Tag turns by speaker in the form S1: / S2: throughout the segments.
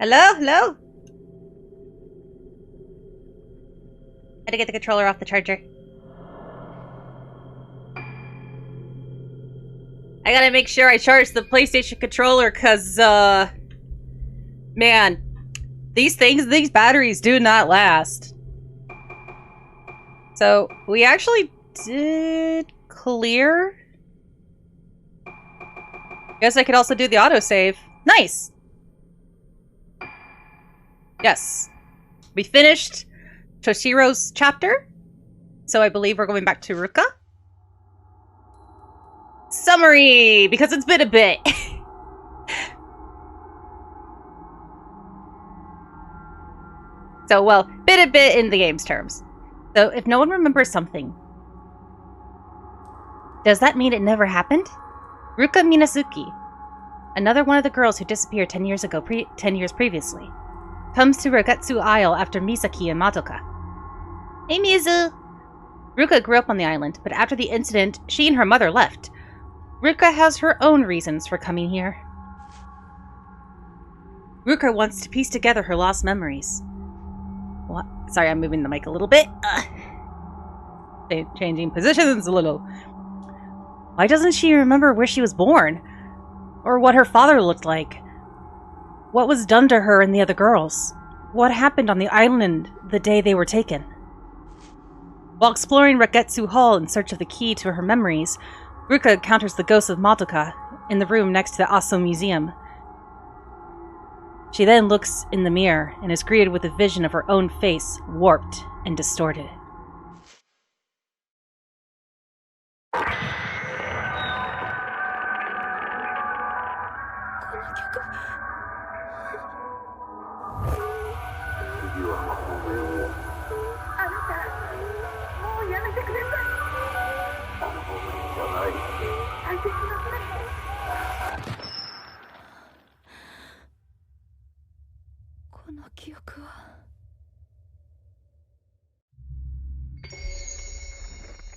S1: Hello? Hello? Had to get the controller off the charger. I gotta make sure I charge the PlayStation controller, cause, man, these batteries do not last. So, we actually did clear. Guess I could also do the autosave. Nice! Yes. We finished Toshiro's chapter. So I believe we're going back to Ruka. Summary! Because it's been a bit. So, well, been a bit in the game's terms. So, if no one remembers something, does that mean it never happened? Ruka Minazuki, another one of the girls who disappeared 10 years ago, 10 years previously, comes to Rogetsu Isle after Misaki and Madoka. Hey, Mizu! Ruka grew up on the island, but after the incident, she and her mother left. Ruka has her own reasons for coming here. Ruka wants to piece together her lost memories. What? Sorry, I'm moving the mic a little bit. Changing positions a little. Why doesn't she remember where she was born? Or what her father looked like? What was done to her and the other girls? What happened on the island the day they were taken? While exploring Rogetsu Hall in search of the key to her memories, Ruka encounters the ghost of Madoka in the room next to the Aso Museum. She then looks in the mirror and is greeted with a vision of her own face, warped and distorted.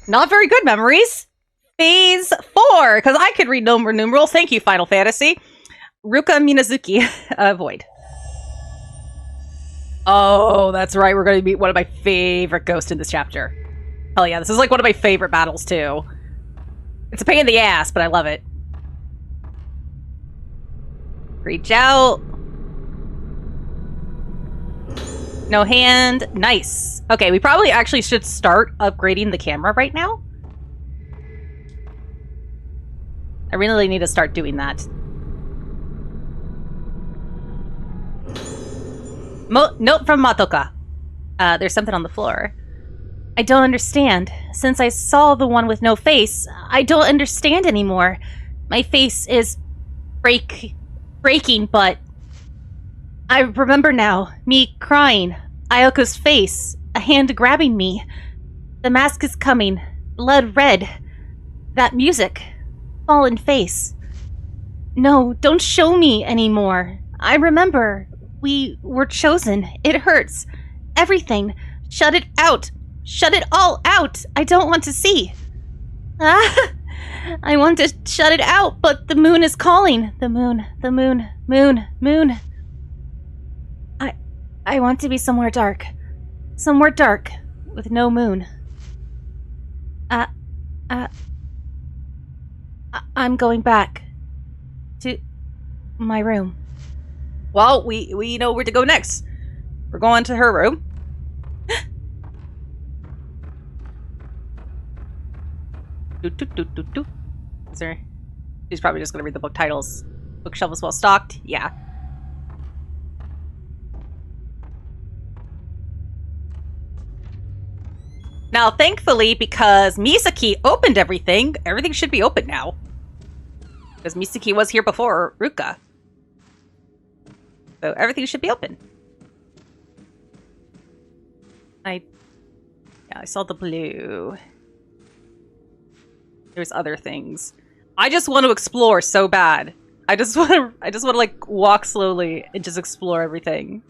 S1: Not very good memories. Phase 4, because I could read numerals. Thank you, Final Fantasy. Ruka Minazuki, void. Oh, that's right. We're going to meet one of my favorite ghosts in this chapter. Hell yeah, this is like one of my favorite battles, too. It's a pain in the ass, but I love it. Reach out. No hand. Nice. Okay, we probably actually should start upgrading the camera right now. I really need to start doing that. Note from Madoka. There's something on the floor. I don't understand. Since I saw the one with no face, I don't understand anymore. My face is breaking, but I remember now. Me crying. Ayoko's face. A hand grabbing me. The mask is coming. Blood red. That music. Fallen face. No, don't show me anymore. I remember. We were chosen. It hurts. Everything. Shut it out. Shut it all out. I don't want to see. Ah, I want to shut it out, but the moon is calling. The moon. Moon. I want to be somewhere dark. Somewhere dark with no moon. I'm going back to my room. Well, we know where to go next. We're going to her room. Is there? She's probably just gonna read the book titles. Bookshelf is well stocked. Yeah. Now, thankfully, because Misaki opened everything should be open now. Because Misaki was here before Ruka. So everything should be open. I saw the blue. There's other things. I just want to explore so bad. I just want to like walk slowly and just explore everything.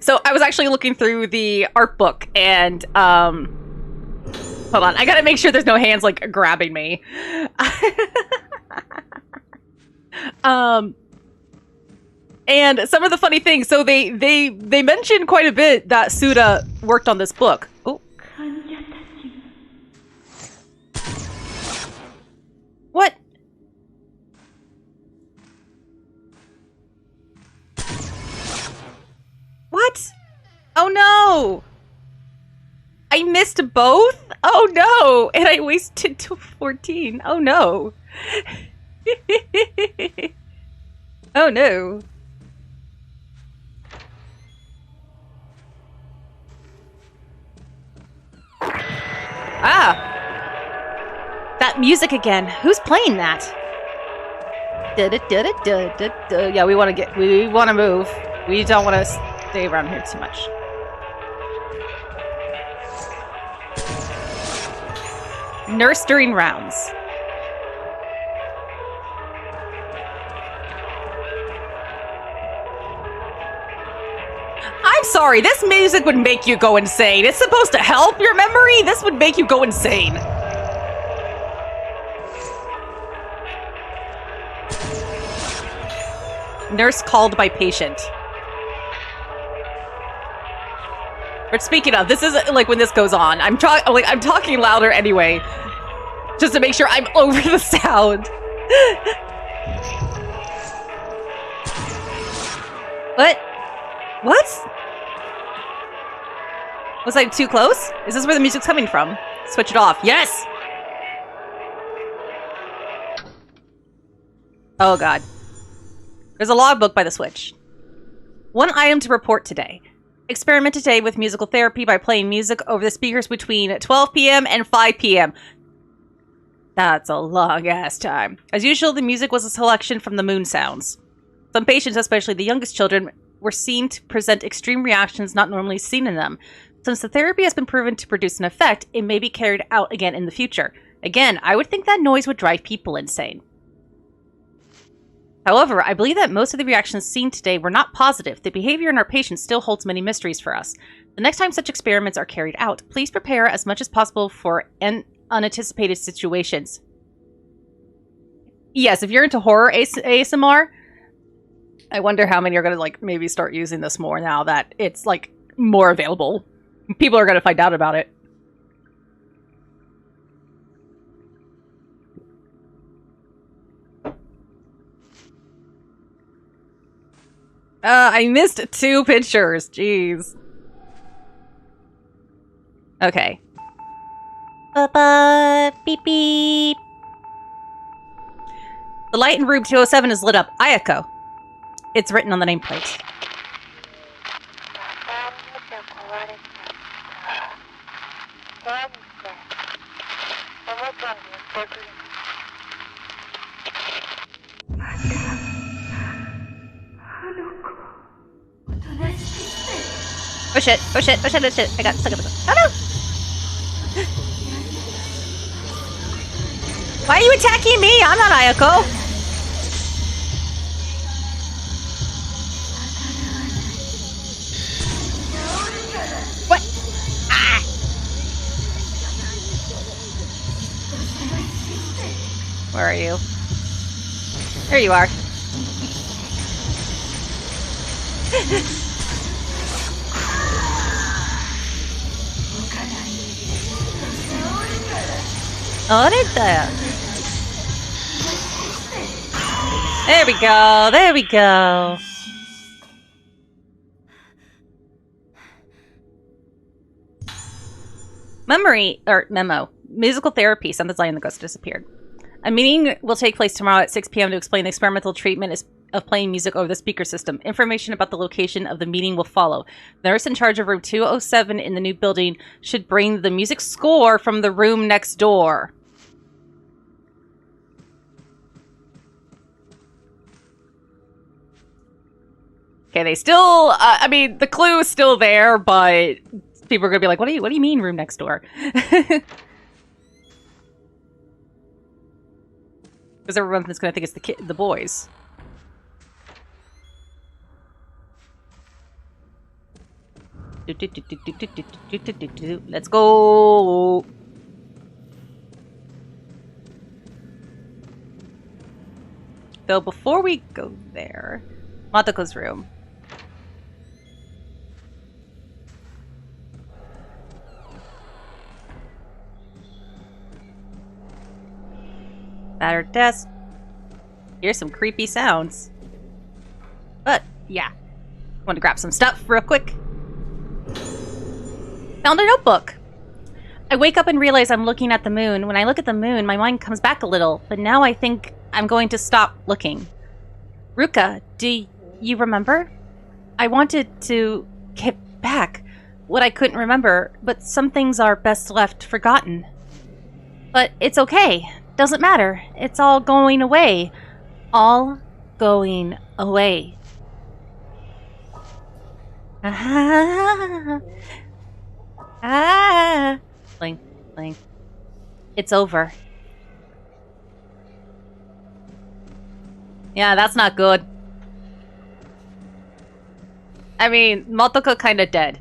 S1: So I was actually looking through the art book and hold on, I gotta make sure there's no hands like grabbing me. And some of the funny things, so they mentioned quite a bit that Suda worked on this book. Oh. What? What? Oh no! I missed both? Oh no! And I wasted till 14. Oh no. Oh no. Ah! That music again. Who's playing that? Yeah, we want to move. We don't want to stay around here too much. Nurse during rounds. I'm sorry, this music would make you go insane. It's supposed to help your memory? This would make you go insane. Nurse called by patient. But speaking of, this is like when this goes on. I'm talking louder anyway, just to make sure I'm over the sound. What? What? Was I too close? Is this where the music's coming from? Switch it off. Yes! Oh god. There's a logbook by the switch. One item to report today. Experiment today with musical therapy by playing music over the speakers between 12 p.m. and 5 p.m. That's a long-ass time. As usual, the music was a selection from the moon sounds. Some patients, especially the youngest children, were seen to present extreme reactions not normally seen in them. Since the therapy has been proven to produce an effect, it may be carried out again in the future. Again, I would think that noise would drive people insane. However, I believe that most of the reactions seen today were not positive. The behavior in our patients still holds many mysteries for us. The next time such experiments are carried out, please prepare as much as possible for unanticipated situations. Yes, if you're into horror ASMR, I wonder how many are going to, like, maybe start using this more now that it's, like, more available. People are going to find out about it. I missed 2 pictures. Jeez. Okay. Beep beep. The light in room 207 is lit up. Ayako. It's written on the nameplate. Oh shit, oh shit, oh shit, oh shit. I got stuck in the... Oh no! Why are you attacking me? I'm not Ayako. What? Ah! Where are you? There you are. There we go, there we go. Memo. Musical therapy. Something's lying, the ghost disappeared. A meeting will take place tomorrow at 6 p.m. to explain the experimental treatment of playing music over the speaker system. Information about the location of the meeting will follow. The nurse in charge of room 207 in the new building should bring the music score from the room next door. Okay, they still, I mean, the clue is still there, but people are gonna be like, what do you mean room next door? Because everyone's gonna think it's the boys. Let's go. Though before we go there, Matoko's room. Battered desk. Here's some creepy sounds. But, yeah. Want to grab some stuff real quick. Found a notebook. I wake up and realize I'm looking at the moon. When I look at the moon, my mind comes back a little, but now I think I'm going to stop looking. Ruka, do you remember? I wanted to get back what I couldn't remember, but some things are best left forgotten. But it's okay. Doesn't matter. It's all going away. All going away. Blink, blink. It's over. Yeah, that's not good. I mean, Motoko kinda dead.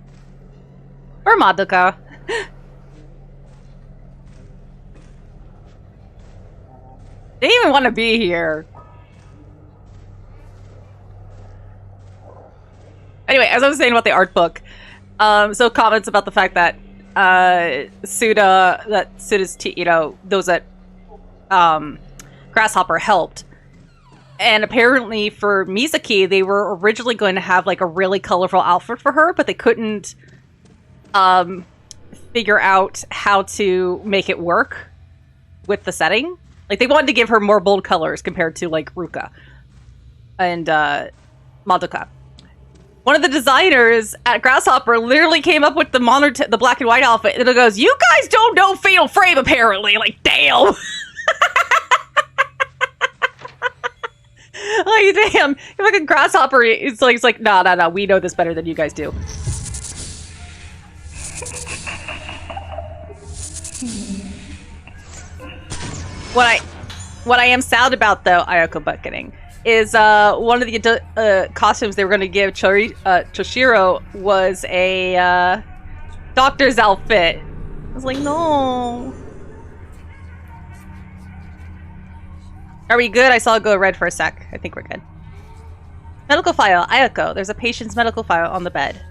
S1: Or Madoka. They didn't even want to be here. Anyway, as I was saying about the art book, so comments about the fact that Suda's those that Grasshopper helped. And apparently for Mizuki, they were originally going to have like a really colorful outfit for her, but they couldn't figure out how to make it work with the setting. Like, they wanted to give her more bold colors compared to, like, Ruka and Madoka. One of the designers at Grasshopper literally came up with the black and white outfit, and it goes, "You guys don't know Fatal Frame, apparently." Like, damn. Like, damn. You're like a Grasshopper. It's like, nah, we know this better than you guys do. What I am sad about, though, Ayako bucketing, is one of the costumes they were going to give Choshiro was a doctor's outfit. I was like, no. Are we good? I saw it go red for a sec. I think we're good. Medical file. Ayako. There's a patient's medical file on the bed.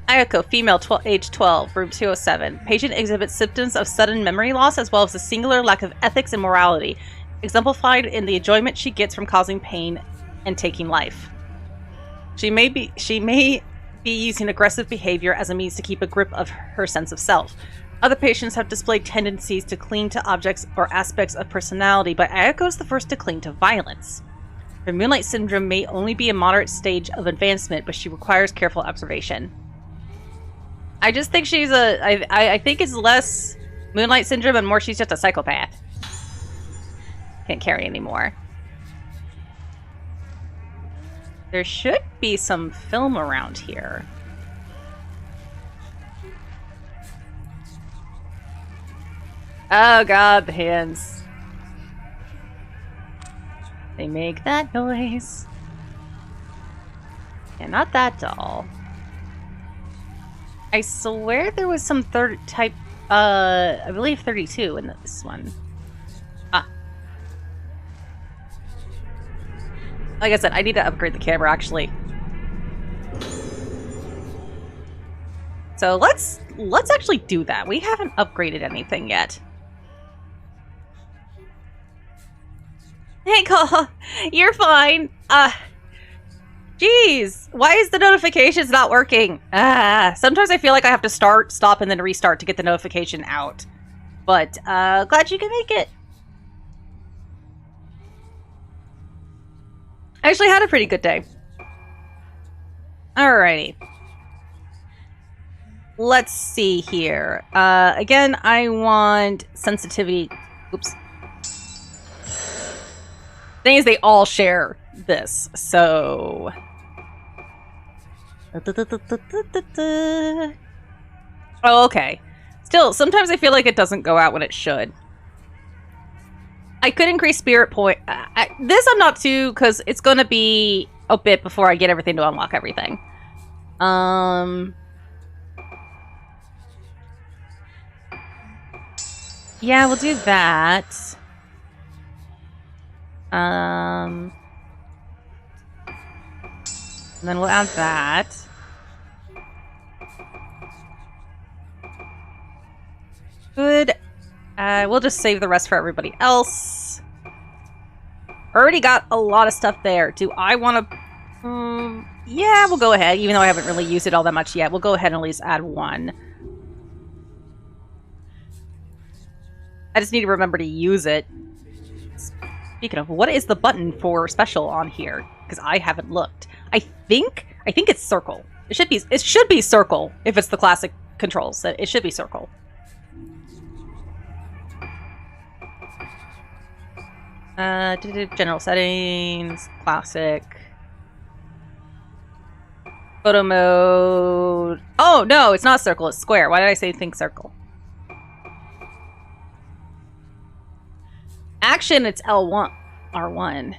S1: Ayako, female, age 12, room 207. Patient exhibits symptoms of sudden memory loss as well as a singular lack of ethics and morality, exemplified in the enjoyment she gets from causing pain and taking life. She may be using aggressive behavior as a means to keep a grip of her sense of self. Other patients have displayed tendencies to cling to objects or aspects of personality, but Ayako is the first to cling to violence. Her Moonlight Syndrome may only be a moderate stage of advancement, but she requires careful observation. I just think she's I think it's less Moonlight Syndrome and more she's just a psychopath. Can't carry anymore. There should be some film around here. Oh god, the hands. They make that noise. And not that doll. I swear there was some third type, I believe 32 in this one. Ah. Like I said, I need to upgrade the camera, actually. So let's actually do that. We haven't upgraded anything yet. Hey, Cole, you're fine. Jeez, why is the notifications not working? Sometimes I feel like I have to start, stop, and then restart to get the notification out. But, glad you can make it. I actually had a pretty good day. Alrighty. Let's see here. Again, I want sensitivity. Oops. Thing is, they all share this, so... Oh, okay. Still, sometimes I feel like it doesn't go out when it should. I could increase spirit point. This I'm not too, because it's going to be a bit before I get everything to unlock everything. Yeah, we'll do that. And then we'll add that. Good. We'll just save the rest for everybody else. Already got a lot of stuff there. Do I want to... yeah, we'll go ahead. Even though I haven't really used it all that much yet, we'll go ahead and at least add one. I just need to remember to use it. Speaking of, what is the button for special on here? Because I haven't looked. I think it's circle. It should be circle if it's the classic controls. It should be circle. General settings, classic. Photo mode. Oh, no, it's not circle, it's square. Why did I say think circle? Action, it's L1. R1.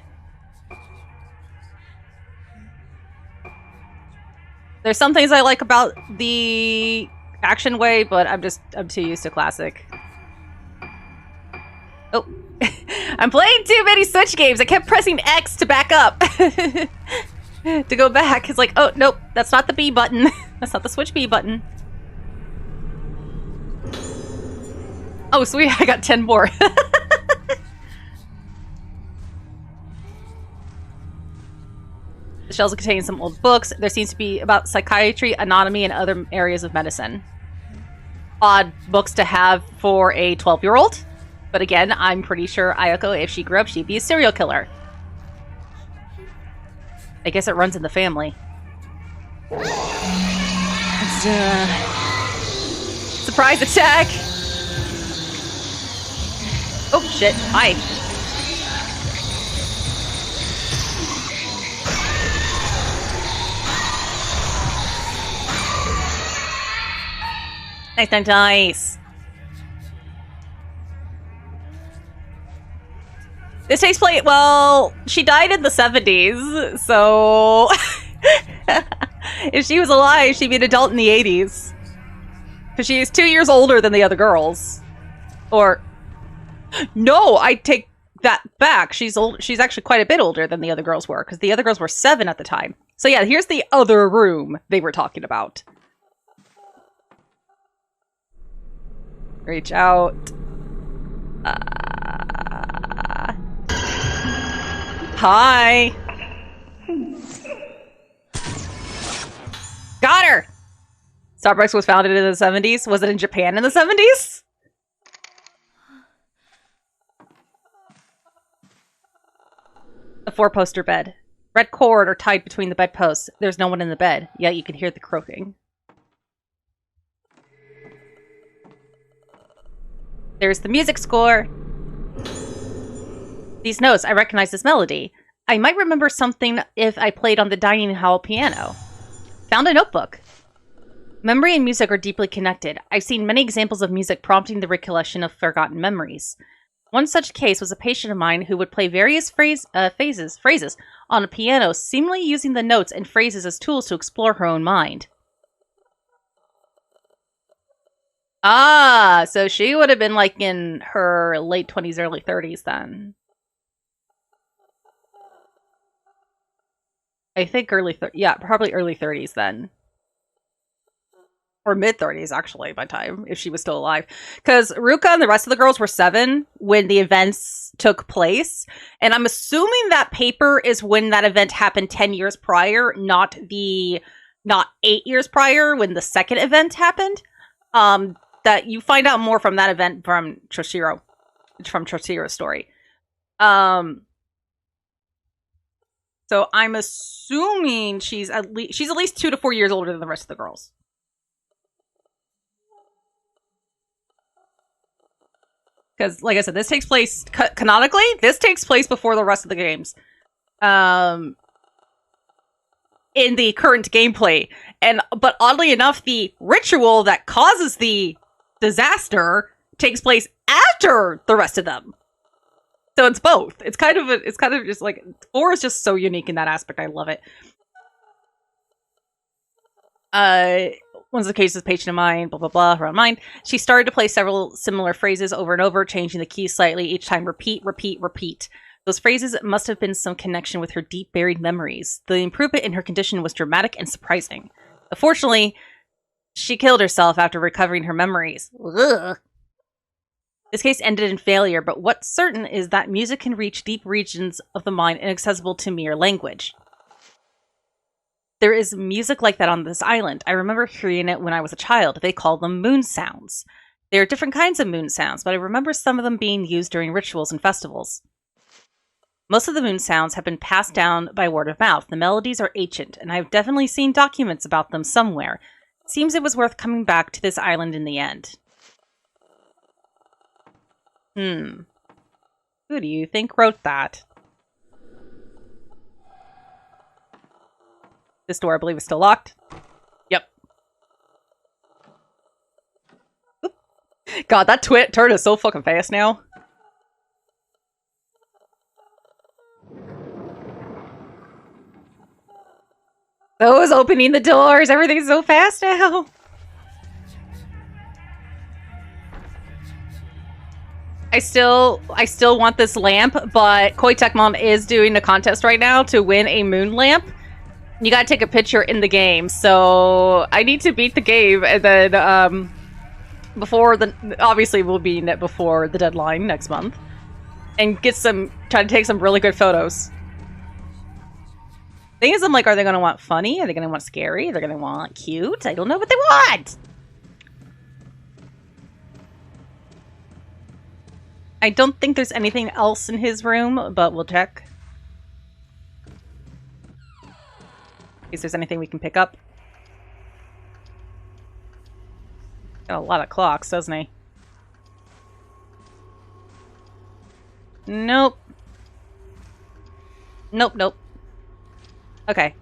S1: There's some things I like about the action way, but I'm too used to classic. Oh. I'm playing too many Switch games. I kept pressing X to back up. To go back. It's like, oh, nope. That's not the B button. That's not the Switch B button. Oh, sweet. I got 10 more. The shelves contain some old books. There seems to be about psychiatry, anatomy, and other areas of medicine. Odd books to have for a 12-year-old. But again, I'm pretty sure Ayako, if she grew up, she'd be a serial killer. I guess it runs in the family. Surprise attack! Oh, shit. Hi. Nice, nice, nice. This takes place, well, she died in the 70s, so if she was alive, she'd be an adult in the 80s. Because she's 2 years older than the other girls. Or, no, I take that back. She's actually quite a bit older than the other girls were, because the other girls were 7 at the time. So yeah, here's the other room they were talking about. Reach out. Hi. Got her! Starbucks was founded in the 70s. Was it in Japan in the 70s? A 4-poster bed. Red cord are tied between the bedposts. There's no one in the bed, yet you can hear the croaking. There's the music score. These notes, I recognize this melody. I might remember something if I played on the dining hall piano. Found a notebook. Memory and music are deeply connected. I've seen many examples of music prompting the recollection of forgotten memories. One such case was a patient of mine who would play various phrases on a piano, seemingly using the notes and phrases as tools to explore her own mind. Ah, so she would have been like in her late 20s, early 30s then. I think probably early 30s then. Or mid-30s, actually, by time, if she was still alive. Because Ruka and the rest of the girls were 7 when the events took place. And I'm assuming that paper is when that event happened 10 years prior, not 8 years prior when the second event happened. That you find out more from that event from Troshiro's story. So I'm assuming she's at least 2 to 4 years older than the rest of the girls. Because, like I said, this takes place canonically. This takes place before the rest of the games, in the current gameplay. But oddly enough, the ritual that causes the disaster takes place after the rest of them. So it's both. It's kind of just like 4 is just so unique in that aspect. I love it. One of the cases, patient of mine, blah blah blah, her own mind. She started to play several similar phrases over and over, changing the keys slightly each time. Repeat, repeat, repeat. Those phrases must have been some connection with her deep-buried memories. The improvement in her condition was dramatic and surprising. Unfortunately, she killed herself after recovering her memories. Ugh. This case ended in failure, but what's certain is that music can reach deep regions of the mind inaccessible to mere language. There is music like that on this island. I remember hearing it when I was a child. They call them moon sounds. There are different kinds of moon sounds, but I remember some of them being used during rituals and festivals. Most of the moon sounds have been passed down by word of mouth. The melodies are ancient, and I've definitely seen documents about them somewhere. It seems it was worth coming back to this island in the end. Who do you think wrote that? This door, I believe, is still locked. Yep. Oop. God, that turn is so fucking fast now. Those opening the doors, everything's so fast now. I still want this lamp, but Koei Tecmo is doing a contest right now to win a moon lamp. You gotta take a picture in the game, so I need to beat the game, and then obviously we'll be in it before the deadline next month, and try to take some really good photos. Thing is, I'm like, are they gonna want funny? Are they gonna want scary? Are they gonna want cute? I don't know what they want! I don't think there's anything else in his room, but we'll check. In case there's anything we can pick up. Got a lot of clocks, doesn't he? Nope. Nope. Okay.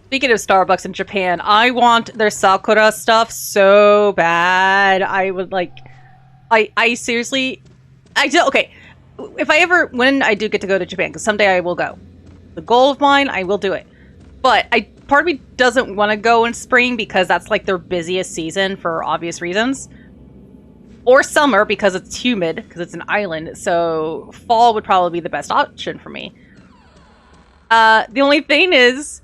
S1: Speaking of Starbucks in Japan, I want their Sakura stuff so bad. I would like... I seriously... Okay. When I do get to go to Japan, because someday I will go. The goal of mine, I will do it. But part of me doesn't want to go in spring because that's like their busiest season for obvious reasons. Or summer because it's humid, because it's an island. So fall would probably be the best option for me. The only thing is,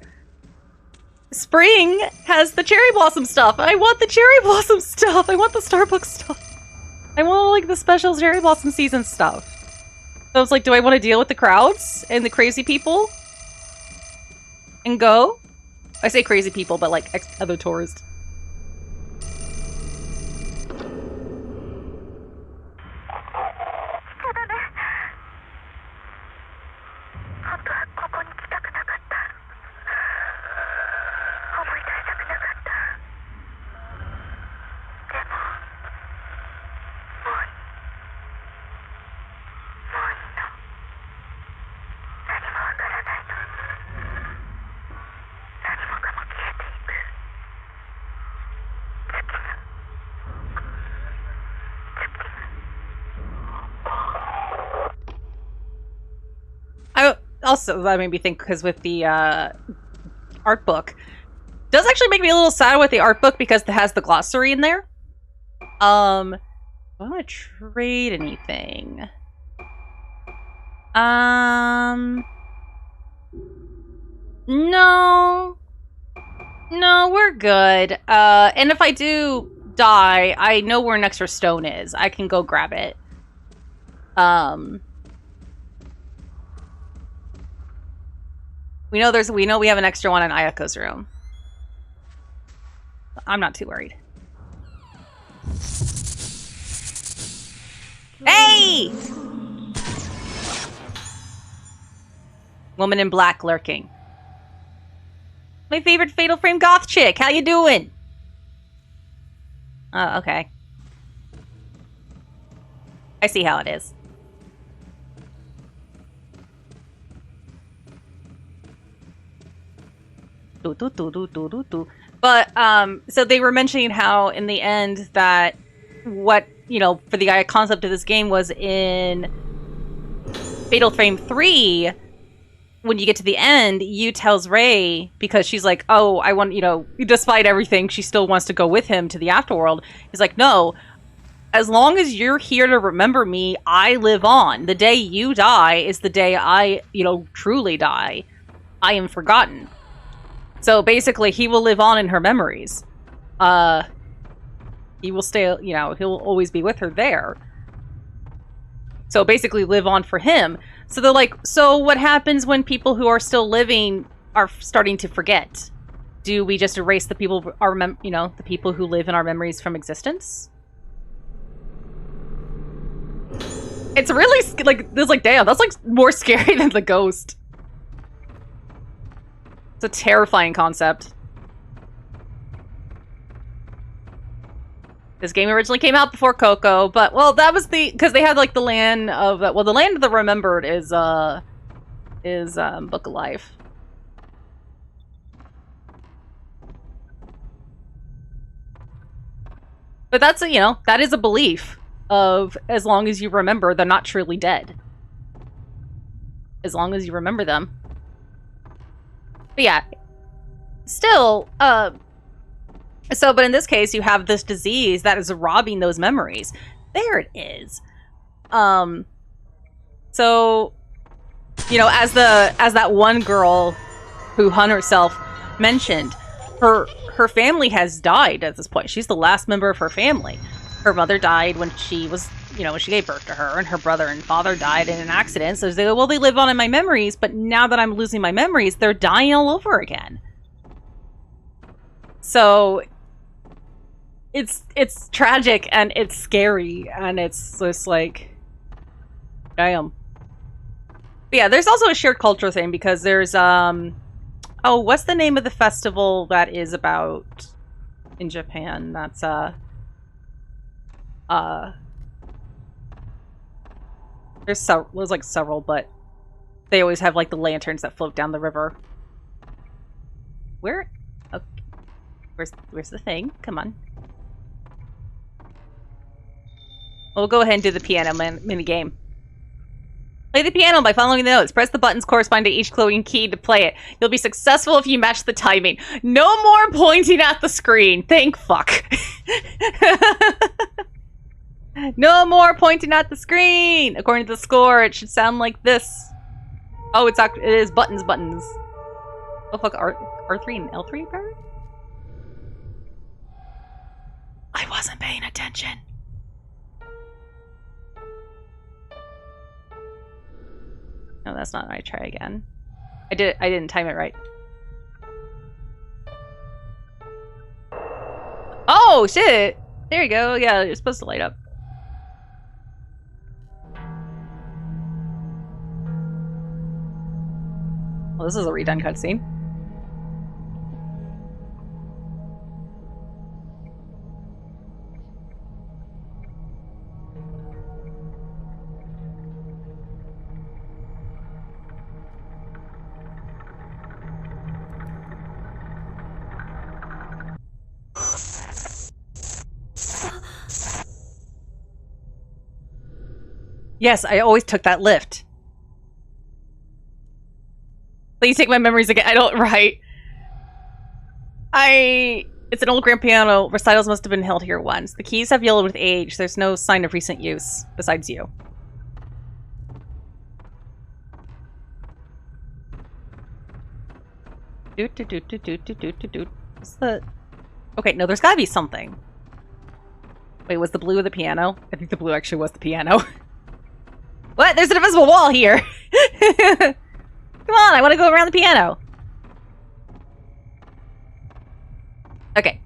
S1: spring has the cherry blossom stuff. I want the cherry blossom stuff. I want the Starbucks stuff. I want like the special cherry blossom season stuff. So I was like, do I want to deal with the crowds and the crazy people? And go? I say crazy people, but like other tourists. Also, that made me think, because with the art book, does actually make me a little sad with the art book because it has the glossary in there. I want to trade anything. No, we're good. And if I do die, I know where an extra stone is. I can go grab it. We know we have an extra one in Ayako's room. I'm not too worried. Hey! Woman in black lurking. My favorite Fatal Frame goth chick. How you doing? Oh, okay. I see how it is. But, so they were mentioning how in the end that what, for the concept of this game was in Fatal Frame 3, when you get to the end, Yu tells Rei, because she's like, oh, I want, despite everything, she still wants to go with him to the afterworld. He's like, no, as long as you're here to remember me, I live on. The day you die is the day I, truly die. I am forgotten. So basically, he will live on in her memories. He will stay, he'll always be with her there. So basically live on for him. So they're like, so what happens when people who are still living are starting to forget? Do we just erase the people, the people who live in our memories from existence? It's really, damn, that's, more scary than the ghost. It's a terrifying concept. This game originally came out before Coco, but, well, that was because they had, the land of, the land of the remembered is Book of Life. But that's, that is a belief of, as long as you remember, they're not truly dead. As long as you remember them. But yeah, still, but in this case, you have this disease that is robbing those memories. There it is. So, as that one girl who hung herself mentioned, her family has died at this point. She's the last member of her family. Her mother died when she was, when she gave birth to her, and her brother and father died in an accident. So they go, well, they live on in my memories, but now that I'm losing my memories, they're dying all over again. So it's tragic and it's scary and it's just damn. But yeah, there's also a shared culture thing because there's oh, what's the name of the festival that is about in Japan? That's there's several, but they always have the lanterns that float down the river. Where? Okay. Where's the thing? Come on. We'll go ahead and do the piano mini game. Play the piano by following the notes. Press the buttons corresponding to each clothing key to play it. You'll be successful if you match the timing. No more pointing at the screen. Thank fuck. No more pointing at the screen. According to the score, it should sound like this. Oh, it is buttons. Oh fuck, R3 and L3 apparently? I wasn't paying attention. No, that's not right. Try again. I didn't time it right. Oh shit! There you go. Yeah, you're supposed to light up. Well, this is a redone cutscene. Yes, I always took that lift. Please take my memories again. I don't, right. It's an old grand piano. Recitals must have been held here once. The keys have yellowed with age. There's no sign of recent use, besides you. What's the... Okay, no, there's gotta be something. Wait, was the blue the piano? I think the blue actually was the piano. What? There's an invisible wall here! Come on, I want to go around the piano. Okay.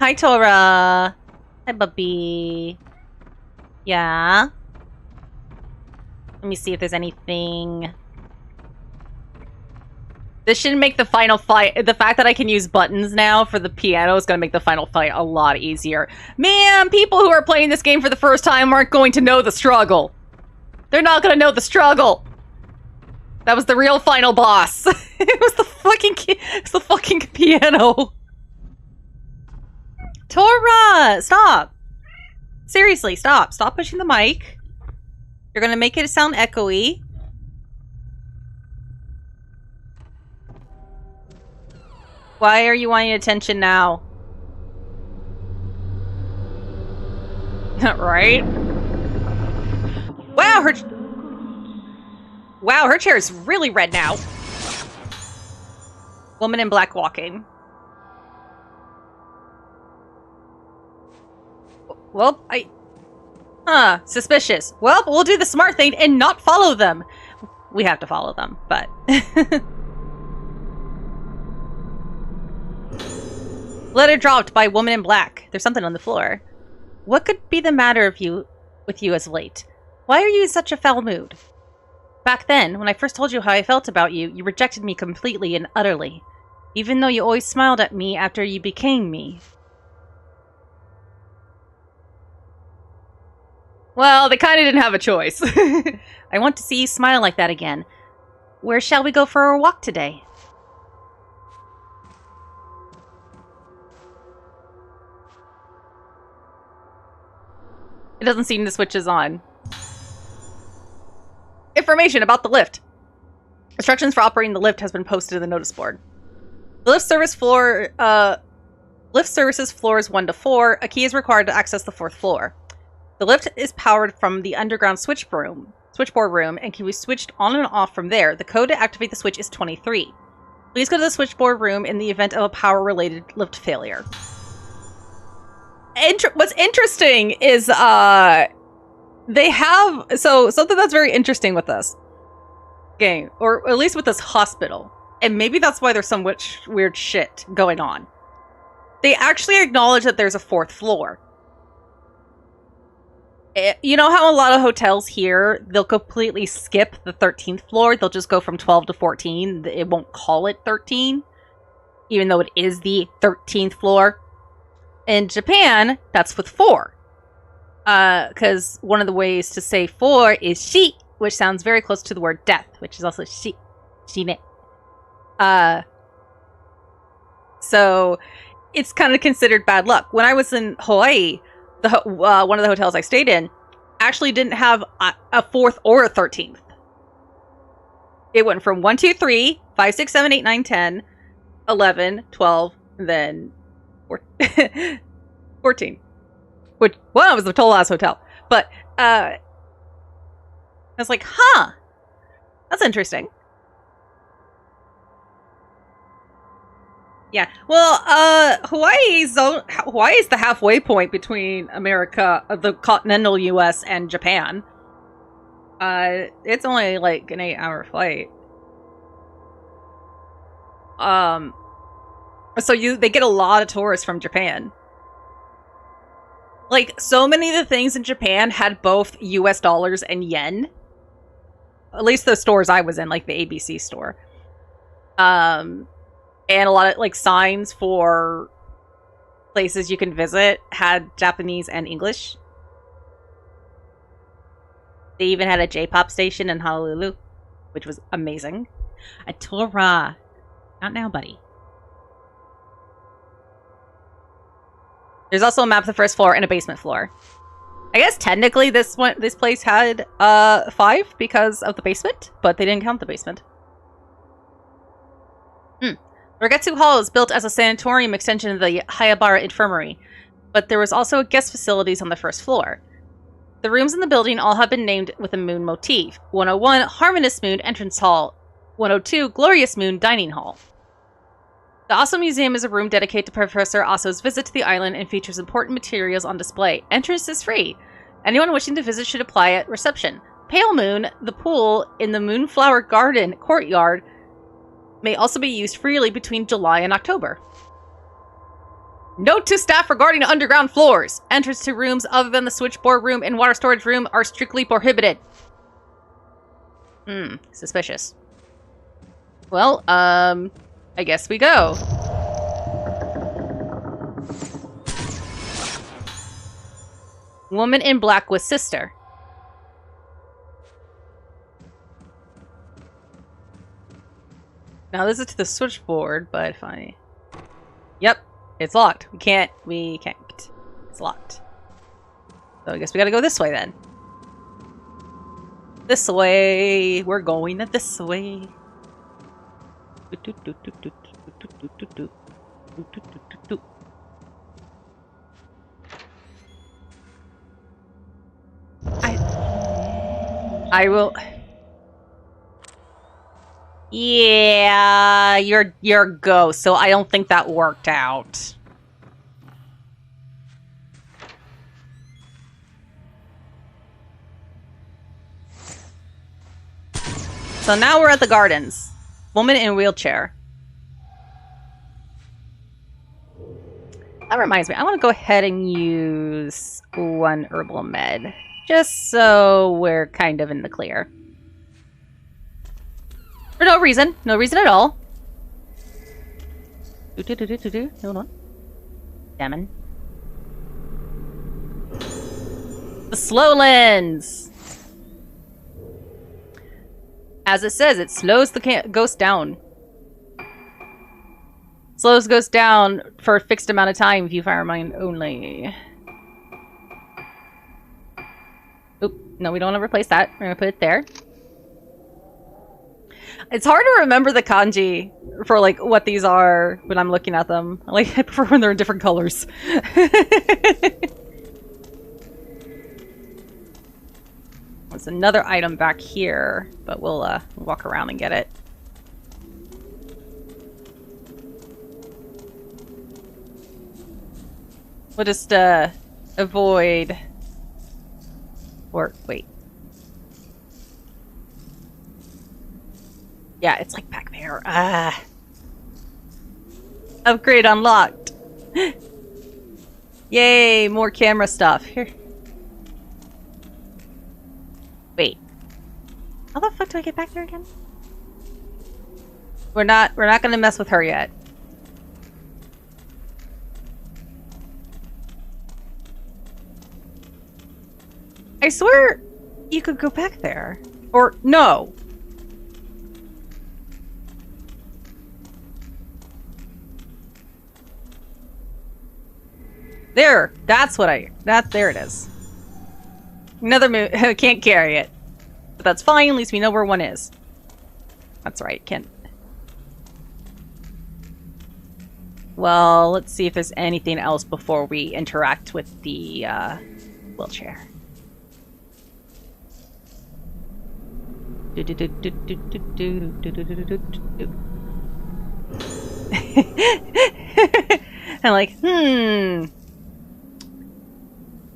S1: Hi, Tora. Hi, Bubby. Yeah? Let me see if there's anything... This should make the final fight... The fact that I can use buttons now for the piano is going to make the final fight a lot easier. Man, people who are playing this game for the first time aren't going to know the struggle. They're not going to know the struggle. That was the real final boss. It was the fucking piano. Tora! Stop! Seriously, stop. Stop pushing the mic. You're going to make it sound echoey. Why are you wanting attention now? Right? Wow, her chair is really red now. Woman in black walking. Well, suspicious. Well, we'll do the smart thing and not follow them. We have to follow them, but... Letter dropped by woman in black. There's something on the floor. What could be the matter with you as of late? Why are you in such a foul mood? Back then, when I first told you how I felt about you, you rejected me completely and utterly. Even though you always smiled at me after you became me. Well, they kind of didn't have a choice. I want to see you smile like that again. Where shall we go for a walk today? It doesn't seem the switch is on. Information about the lift. Instructions for operating the lift has been posted to the notice board. The lift services floors 1 to 4. A key is required to access the 4th floor. The lift is powered from the underground switchboard room and can be switched on and off from there. The code to activate the switch is 23. Please go to the switchboard room in the event of a power-related lift failure. What's interesting is they have something that's very interesting with this game, or at least with this hospital, and maybe that's why there's some weird shit going on. They actually acknowledge that there's a 4th floor. You know how a lot of hotels here, they'll completely skip the 13th floor. They'll just go from 12 to 14. It won't call it 13, even though it is the 13th floor. In Japan, that's with 4. Because one of the ways to say 4 is shi, which sounds very close to the word death, which is also shine. So it's kind of considered bad luck. When I was in Hawaii, one of the hotels I stayed in actually didn't have a 4th or a 13th. It went from 1, 2, 3, 5, 6, 7, 8, 9, 10, 11, 12, and then 14. Which, well, it was the total ass hotel. But, I was like, huh, that's interesting. Yeah, well, Hawaii is the halfway point between America, the continental U.S., and Japan. It's only like an 8-hour flight. So they get a lot of tourists from Japan. Like, so many of the things in Japan had both US dollars and yen. At least the stores I was in, like the ABC store. And a lot of, like, signs for places you can visit had Japanese and English. They even had a J-pop station in Honolulu, which was amazing. A Torah. Not now, buddy. There's also a map of the 1st floor and a basement floor. I guess technically this place had 5 because of the basement, but they didn't count the basement. Rogetsu Hall is built as a sanatorium extension of the Hayabara Infirmary, but there was also guest facilities on the 1st floor. The rooms in the building all have been named with a moon motif. 101, Harmonious Moon Entrance Hall. 102, Glorious Moon Dining Hall. The Aso Museum is a room dedicated to Professor Aso's visit to the island and features important materials on display. Entrance is free. Anyone wishing to visit should apply at reception. Pale Moon, the pool in the Moonflower Garden courtyard, may also be used freely between July and October. Note to staff regarding underground floors. Entrance to rooms other than the switchboard room and water storage room are strictly prohibited. Suspicious. Well, I guess we go. Woman in black with sister. Now this is to the switchboard, but fine. Yep, it's locked. We can't. It's locked. So I guess we gotta go this way then. This way. We're going this way. I will... Yeah, you're a ghost, so I don't think that worked out. So now we're at the gardens. Woman in wheelchair. That reminds me, I want to go ahead and use one herbal med. Just so we're kind of in the clear. For no reason. No reason at all. Hold on. Damn. The slow lens! As it says, it slows the ghost down. Slows ghost down for a fixed amount of time if you fire mine only. Oop, no, we don't want to replace that. We're going to put it there. It's hard to remember the kanji for, like, what these are when I'm looking at them. I prefer when they're in different colors. There's another item back here, but we'll walk around and get it. We'll just avoid... Or, wait. Yeah, it's like back there. Upgrade unlocked. Yay, more camera stuff. Here. Wait. How the fuck do I get back there again? We're not gonna mess with her yet. I swear you could go back there. Or no. There, there it is. Another move, can't carry it. But that's fine, at least we know where one is. That's right, can't. Well, let's see if there's anything else before we interact with the wheelchair. I'm like, no,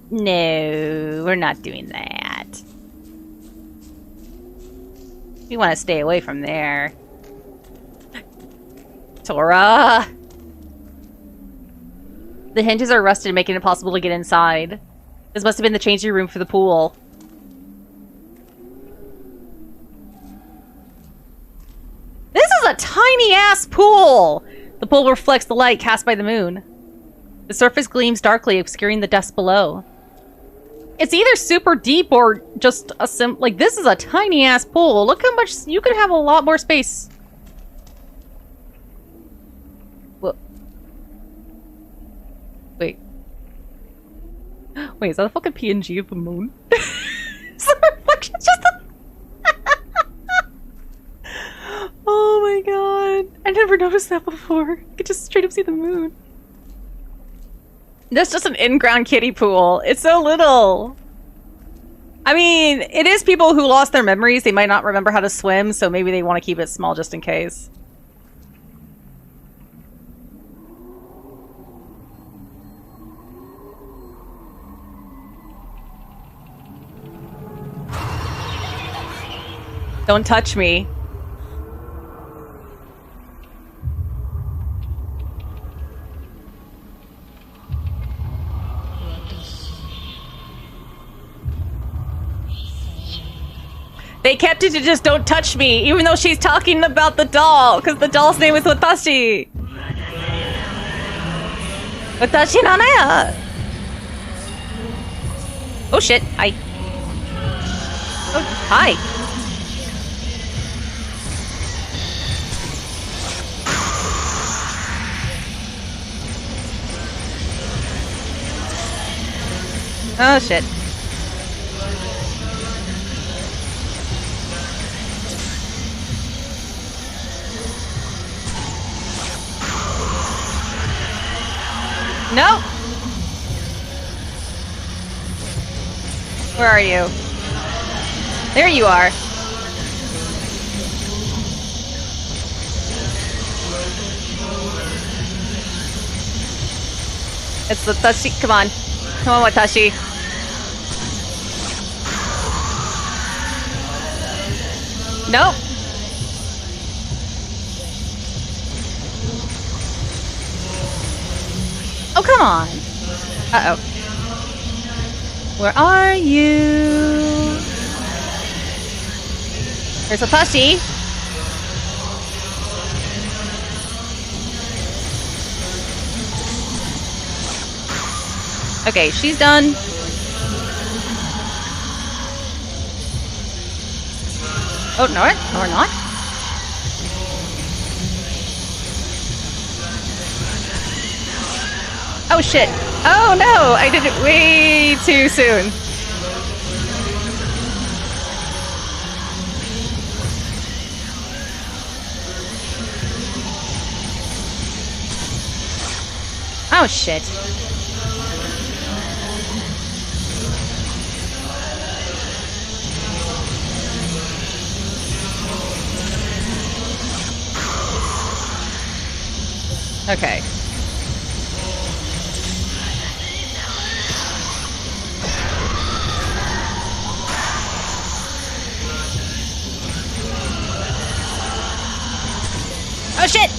S1: we're not doing that. We want to stay away from there. Tora! The hinges are rusted, making it impossible to get inside. This must have been the changing room for the pool. This is a tiny-ass pool! The pool reflects the light cast by the moon. The surface gleams darkly, obscuring the depths below. It's either super deep or just a like, this is a tiny-ass pool. Look how much... You could have a lot more space. Whoa. Wait. Wait, is that a fucking PNG of the moon? Is that a reflection? Just a... Oh my god. I never noticed that before. I could just straight up see the moon. That's just an in-ground kiddie pool. It's so little. I mean, it is people who lost their memories. They might not remember how to swim, so maybe they want to keep it small just in case. Don't touch me. They kept it to just don't touch me, even though she's talking about the doll, because the doll's name is Watashi. Watashi nanaya. Oh shit, hi. Oh, hi. Oh shit. No! Where are you? There you are. It's the Tashi. Come on. Come on, Watashi. Nope. Oh, come on. Uh-oh. Where are you? There's Watashi. Okay, she's done. Oh, no, we're not. Oh, shit. Oh, no, I did it way too soon. Oh, shit. Okay. Oh shit!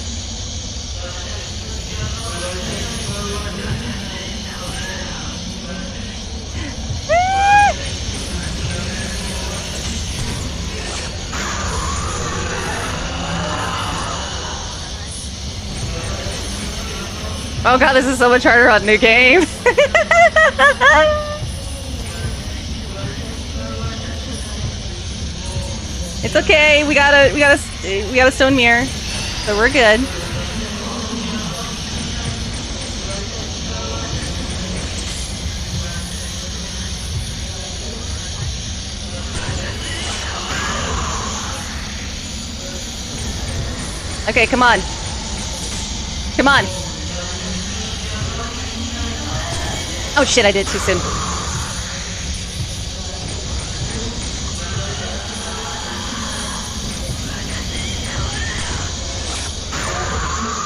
S1: Oh god, this is so much harder on new game. It's okay. We got a stone mirror, so we're good. Okay, come on. Come on. Oh shit, I did it too soon.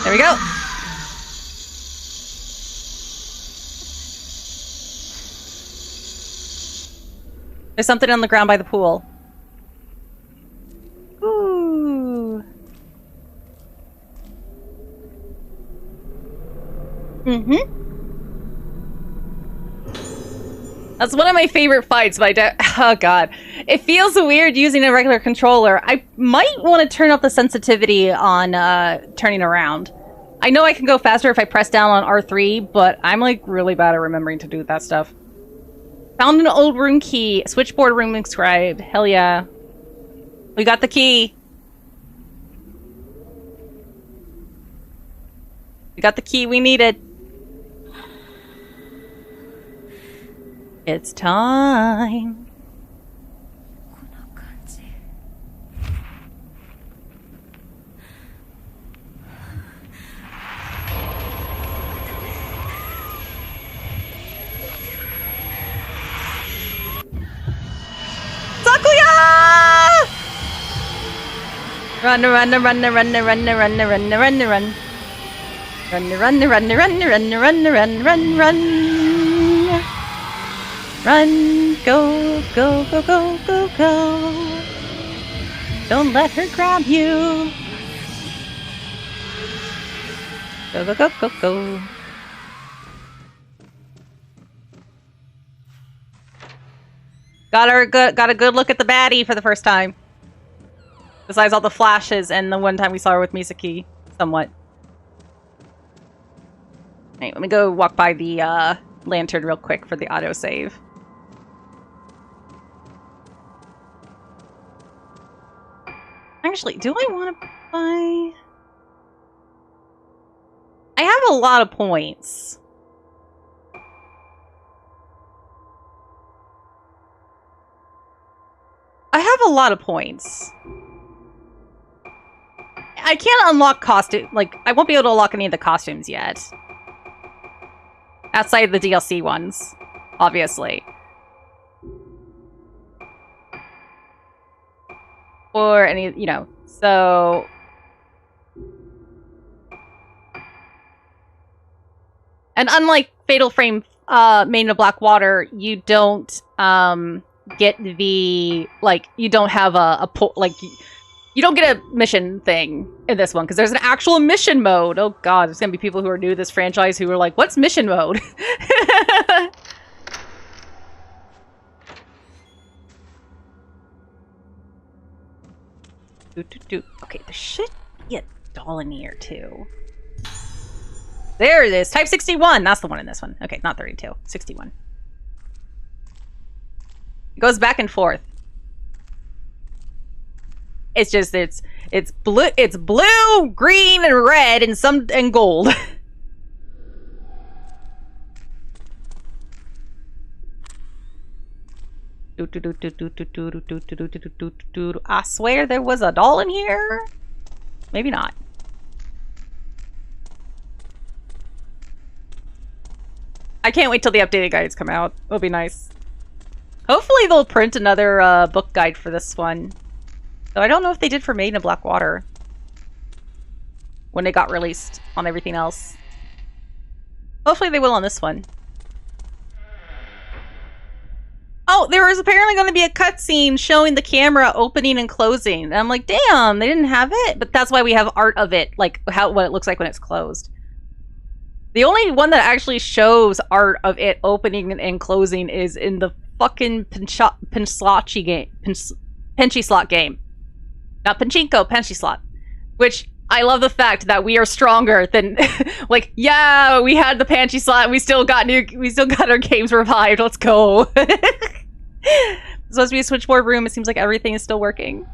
S1: There we go. There's something on the ground by the pool. Ooh. Mm-hmm. That's one of my favorite fights, but oh god. It feels weird using a regular controller. I might want to turn up the sensitivity on turning around. I know I can go faster if I press down on R3, but I'm like really bad at remembering to do that stuff. Found an old room key. Switchboard room inscribed. Hell yeah. We got the key. We got the key we needed. It's time. Sakuya! Run, run, run, run, run, run, run, run, run, run, run. Run, run, run, run, run, run, run, run, run. Run, go, go, go, go, go, go. Don't let her grab you. Go, go, go, go, go. Got a good look at the baddie for the first time. Besides all the flashes and the one time we saw her with Misaki, somewhat. Alright, let me go walk by the lantern real quick for the autosave. Actually, do I want to buy... I have a lot of points. I have a lot of points. I can't unlock costume... Like, I won't be able to unlock any of the costumes yet. Outside the DLC ones, obviously. or any, you know, so. And unlike Fatal Frame, Maiden of Black Water, you don't get the, like, you don't have you don't get a mission thing in this one, because there's an actual mission mode. Oh god, there's gonna be people who are new to this franchise who are like, what's mission mode? Okay, there should be a doll in here, too. There it is, type 61. That's the one in this one. Okay, not 32, 61. It goes back and forth. It's just, it's blue, green, and red, and gold. I swear there was a doll in here. Maybe not. I can't wait till the updated guides come out. It'll be nice. Hopefully they'll print another book guide for this one. Though I don't know if they did for Maiden of Black Water when it got released on everything else. Hopefully they will on this one. Oh, there was apparently going to be a cutscene showing the camera opening and closing. And I'm like, damn, they didn't have it? But that's why we have art of it, like what it looks like when it's closed. The only one that actually shows art of it opening and closing is in the fucking Penchy game. Penchy slot game. Not Pachinko, Penchy slot. Which, I love the fact that we are stronger than, like, yeah, we had the Penchy slot and we still got our games revived, let's go. It's supposed to be a switchboard room, it seems like everything is still working.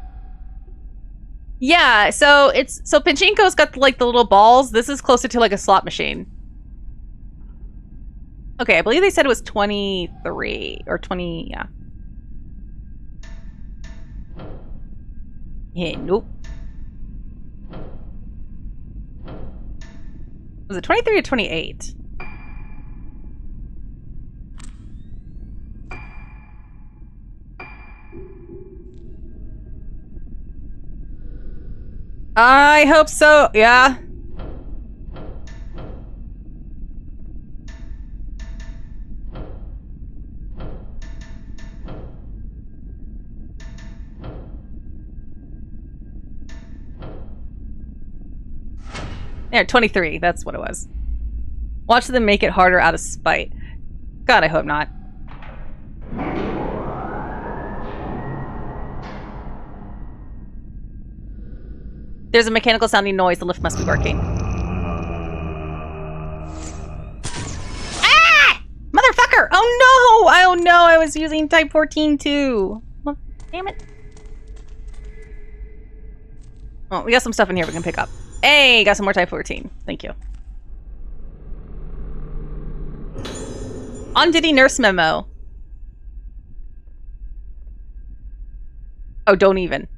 S1: Yeah, so Pachinko's got like the little balls, this is closer to like a slot machine. Okay, I believe they said it was 23 or 20, yeah. Yeah, nope. Was it 23 or 28? I hope so, yeah. Yeah, 23. That's what it was. Watch them make it harder out of spite. God, I hope not. There's a mechanical sounding noise. The lift must be working. Ah! Motherfucker! Oh no! Oh no! I was using type 14 too. Well, damn it. Oh, we got some stuff in here we can pick up. Hey, got some more type 14. Thank you. On-duty nurse memo. Oh, don't even.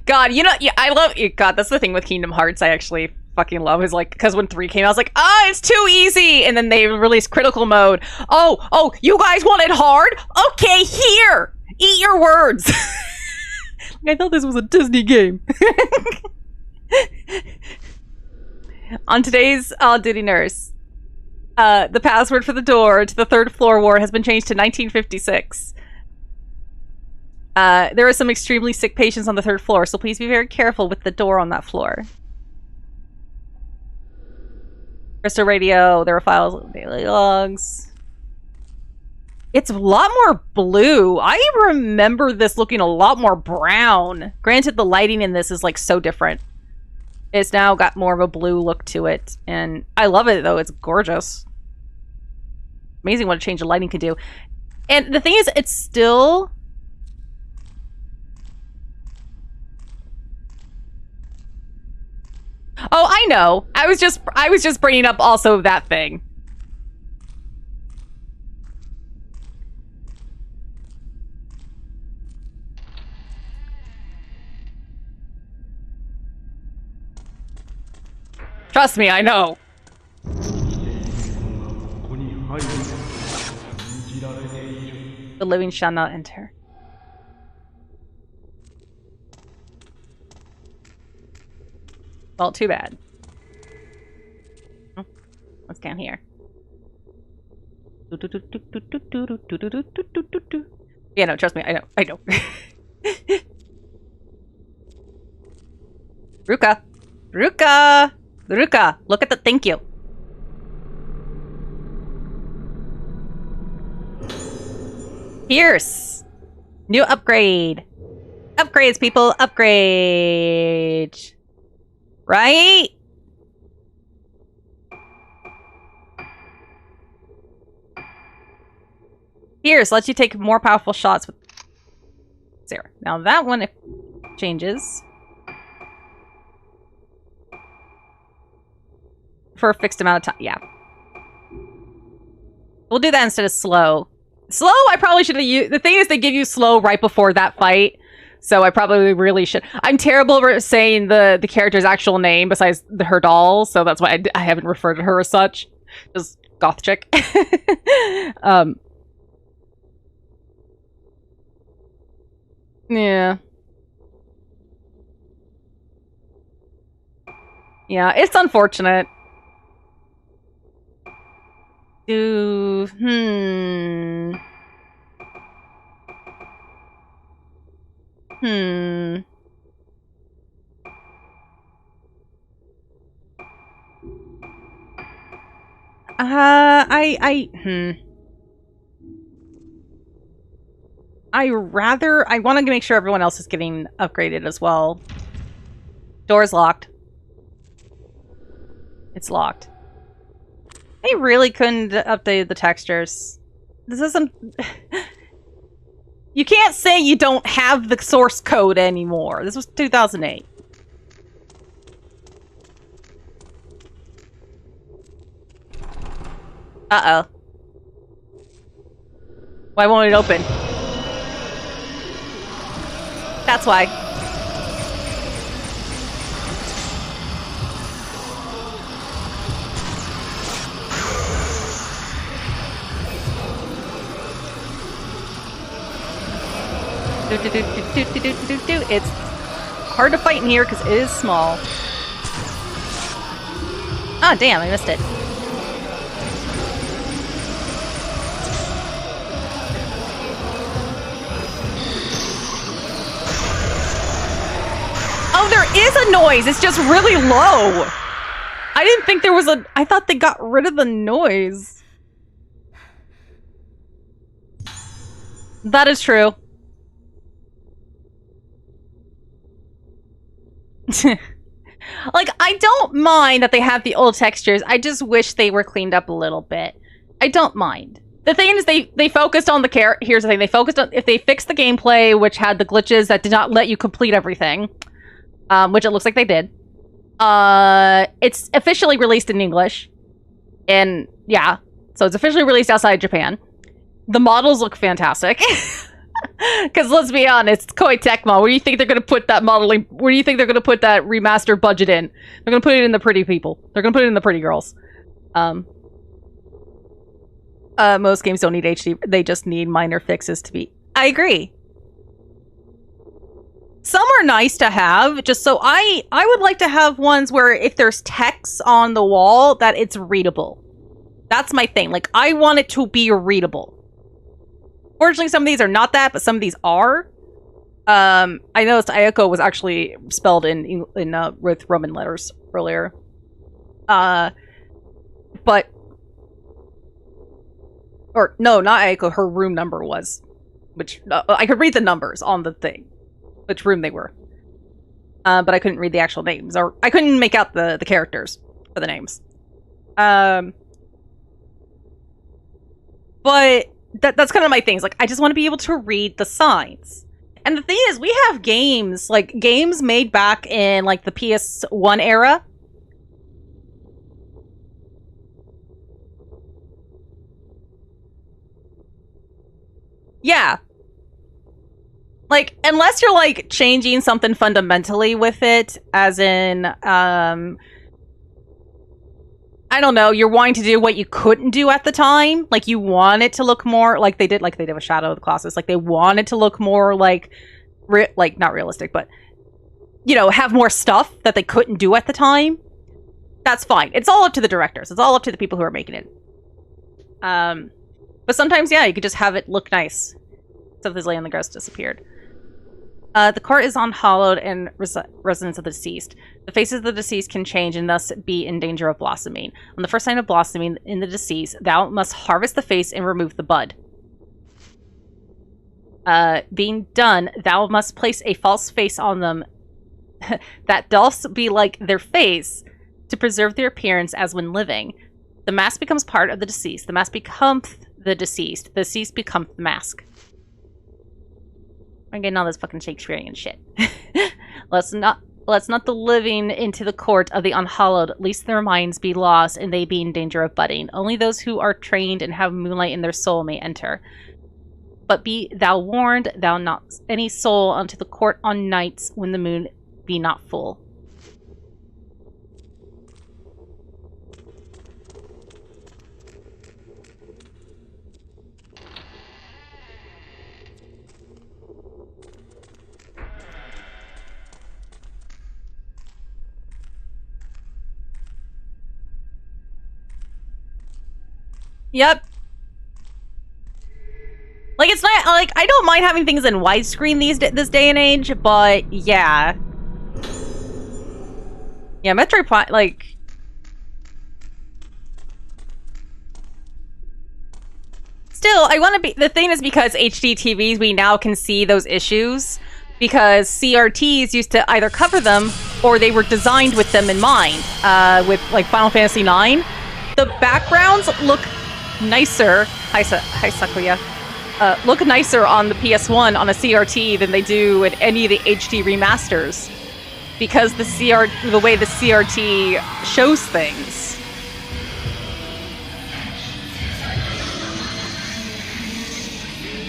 S1: God, you know, yeah, I love, God, that's the thing with Kingdom Hearts I actually fucking love, is like, because when 3 came out, I was like, oh, it's too easy! And then they released critical mode. Oh, you guys want it hard? Okay, here! Eat your words! I thought this was a Disney game. On today's On-Duty Nurse, the password for the door to the 3rd floor ward has been changed to 1956. There are some extremely sick patients on the 3rd floor, so please be very careful with the door on that floor. Crystal radio, there are files of daily logs. It's a lot more blue. I remember this looking a lot more brown. Granted, the lighting in this is like so different. It's now got more of a blue look to it, and I love it though. It's gorgeous. Amazing what a change of lighting can do. And the thing is, it's still... Oh, I know. I was just bringing up also that thing. Trust me, I know. The living shall not enter. Well, too bad. What's down here? Yeah, no, trust me, I know. I know. Ruka! Ruka! Ruka! Look at the thank you. Pierce! New upgrade! Upgrades, people! Upgrade! Right? Pierce lets you take more powerful shots with Sarah. Now that one changes. For a fixed amount of time. Yeah. We'll do that instead of slow. Slow, I probably should have used... The thing is, they give you slow right before that fight. So I probably really should... I'm terrible at saying the character's actual name besides her doll. So that's why I haven't referred to her as such. Just goth chick. Yeah. Yeah, it's unfortunate. Hmm. I want to make sure everyone else is getting upgraded as well. Door's locked. It's locked. They really couldn't update the textures. This isn't... You can't say you don't have the source code anymore. This was 2008. Uh-oh. Why won't it open? That's why. It's hard to fight in here because it is small. Oh, damn, I missed it. Oh, there is a noise. It's just really low. I didn't think there was a... I thought they got rid of the noise. That is true. Like, I don't mind that they have the old textures. I just wish they were cleaned up a little bit. I don't mind. The thing is, they focused on the here's the thing. They focused on... If they fixed the gameplay, which had the glitches that did not let you complete everything, which it looks like they did, it's officially released in English. And, yeah. So it's officially released outside Japan. The models look fantastic. Because let's be honest, Koei Tecmo, where do you think they're going to put that modeling? Where do you think they're going to put that remaster budget in? They're going to put it in the pretty people. They're going to put it in the pretty girls. Most games don't need HD. They just need minor fixes to be... I agree. Some are nice to have, just so I would like to have ones where if there's text on the wall, that it's readable. That's my thing. Like, I want it to be readable. Fortunately, some of these are not that, but some of these are. I noticed Ayako was actually spelled in with Roman letters earlier. But... Or, no, not Ayako, her room number was. Which, I could read the numbers on the thing. Which room they were. But I couldn't read the actual names. Or, I couldn't make out the characters for the names. But... That's kind of my thing. Like, I just want to be able to read the signs. And the thing is, we have games, like, games made back in, like, the PS1 era. Yeah. Like, unless you're, like, changing something fundamentally with it, as in, I don't know, you're wanting to do what you couldn't do at the time. Like, you want it to look more like they did with Shadow of the Colossus. Like, they want it to look more like, not realistic, but you know, have more stuff that they couldn't do at the time, that's fine. It's all up to the directors. It's all up to the people who are making it. But sometimes, yeah, you could just have it look nice. So this lady on the ghost disappeared. The court is unhallowed and residence of the deceased. The faces of the deceased can change and thus be in danger of blossoming. On the first sign of blossoming in the deceased, thou must harvest the face and remove the bud. Being done, thou must place a false face on them that doth be like their face to preserve their appearance as when living. The mask becomes part of the deceased. The mask becomes the deceased. The deceased becomes the mask. I'm getting all this fucking Shakespearean shit. Let's not the living into the court of the unhallowed, lest their minds be lost and they be in danger of budding. Only those who are trained and have moonlight in their soul may enter. But be thou warned, thou not any soul unto the court on nights when the moon be not full. Yep. Like, it's not, like, I don't mind having things in widescreen this day and age, but, yeah. Yeah, Metroid Prime, like... Still, I want to be... The thing is, because HD TVs, we now can see those issues, because CRTs used to either cover them, or they were designed with them in mind. With, like, Final Fantasy IX. The backgrounds look nicer. Hi Sakuya. Look nicer on the PS1 on a CRT than they do in any of the HD remasters, because the way the CRT shows things.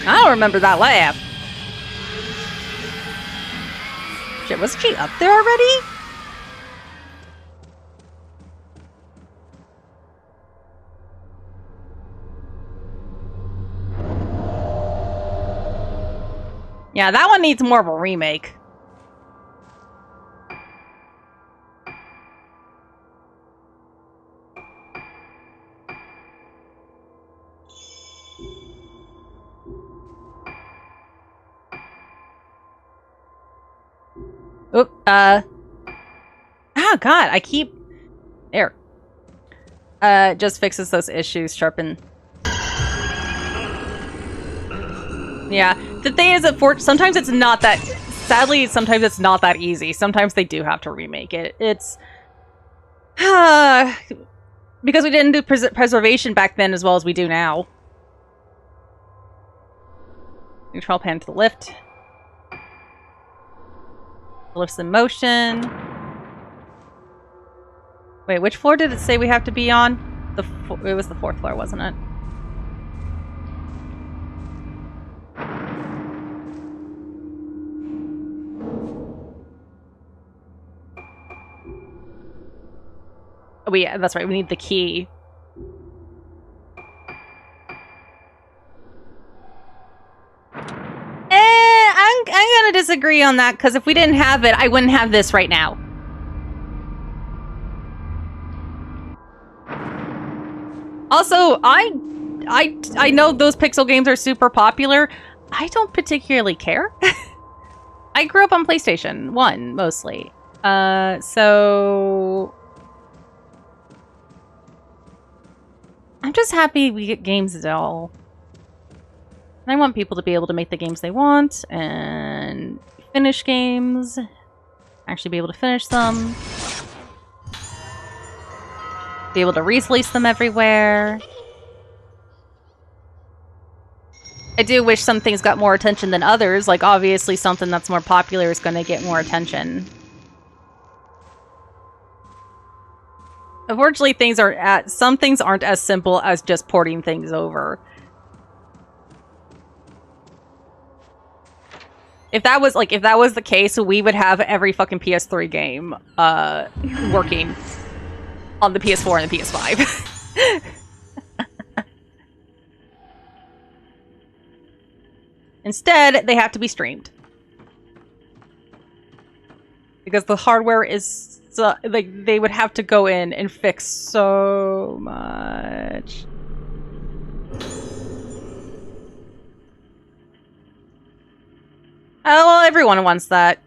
S1: I don't remember that laugh. Shit, wasn't she up there already? Yeah, that one needs more of a remake. Oop, oh god, I keep... There. Just fixes those issues, sharpen... Yeah, the thing is that sometimes it's not that... Sadly, sometimes it's not that easy. Sometimes they do have to remake it. It's... because we didn't do preservation back then as well as we do now. Control pan to the lift. The lift's in motion. Wait, which floor did it say we have to be on? It was the 4th floor, wasn't it? Oh, yeah, that's right. We need the key. I'm gonna disagree on that, because if we didn't have it, I wouldn't have this right now. Also, I know those pixel games are super popular. I don't particularly care. I grew up on PlayStation 1, mostly. So... I'm just happy we get games at all. And I want people to be able to make the games they want, and finish games. Actually be able to finish them. Be able to re-release them everywhere. I do wish some things got more attention than others. Like, obviously something that's more popular is going to get more attention. Unfortunately, some things aren't as simple as just porting things over. If that was the case, we would have every fucking PS3 game working on the PS4 and the PS5. Instead, they have to be streamed. Because the hardware is so, like, they would have to go in and fix so much. Oh, well, everyone wants that.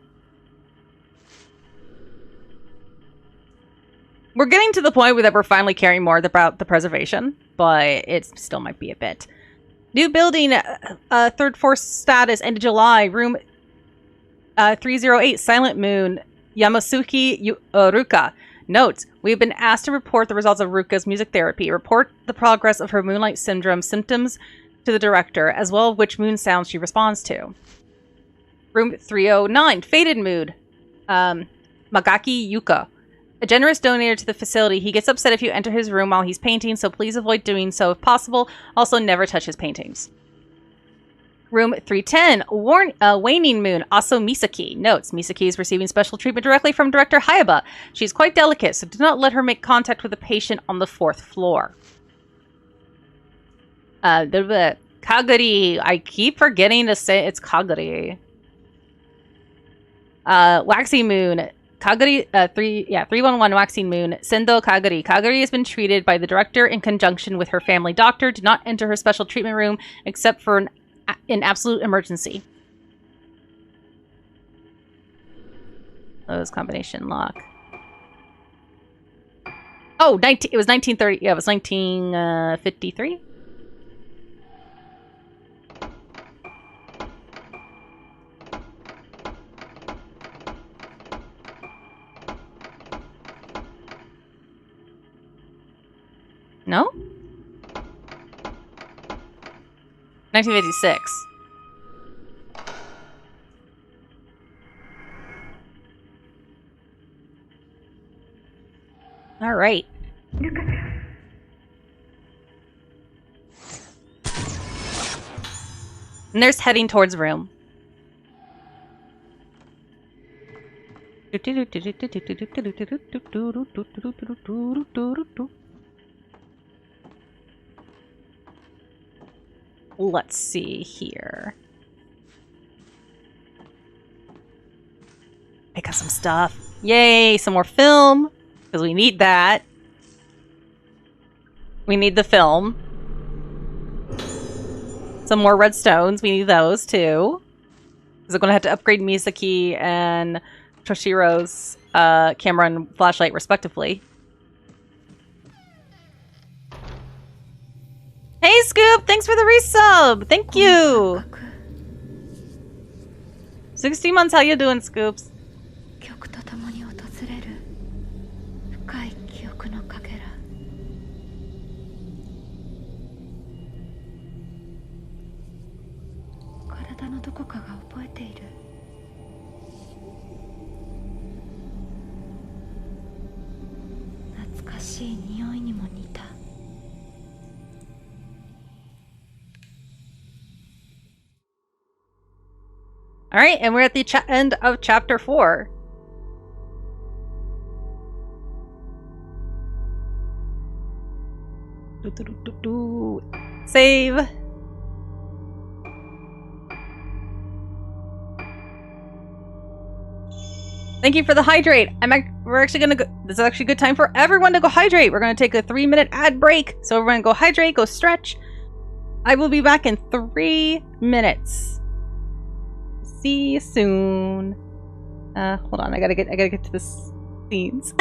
S1: We're getting to the point where that we're finally caring more about the preservation, but it still might be a bit. New building, third floor status, end of July, room 308, Silent Moon, Yamasuki Ruka. Notes, we have been asked to report the results of Ruka's music therapy. Report the progress of her Moonlight Syndrome symptoms to the director, as well as which moon sounds she responds to. Room 309, Faded Mood, Magaki Yuka. A generous donator to the facility. He gets upset if you enter his room while he's painting, so please avoid doing so if possible. Also, never touch his paintings. Room 310, Waning Moon, also Misaki. Notes, Misaki is receiving special treatment directly from Director Hayaba. She's quite delicate, so do not let her make contact with a patient on the 4th floor. Kaguri. I keep forgetting to say it's Kaguri. Waxy Moon. Kaguri, 311 Waxing Moon, Sendo Kaguri. Kaguri has been treated by the director in conjunction with her family doctor. Do not enter her special treatment room except for an absolute emergency. Close combination lock. Oh, it was 1930. Yeah, it was 1953. No? 1956. All right. Nurse heading towards room. Let's see here. Pick up some stuff. Yay, some more film. Because we need that. We need the film. Some more red stones. We need those too. Because I'm going to have to upgrade Misaki and Toshiro's camera and flashlight respectively. Hey, Scoop! Thanks for the resub! Thank you! 60 months, how you doing, Scoops? Alright, and we're at the end of chapter 4. Save. Thank you for the hydrate. We're actually gonna go. This is actually a good time for everyone to go hydrate. We're gonna take a 3-minute ad break. So everyone go hydrate, go stretch. I will be back in 3 minutes. See you soon. Hold on, I gotta get to the scenes.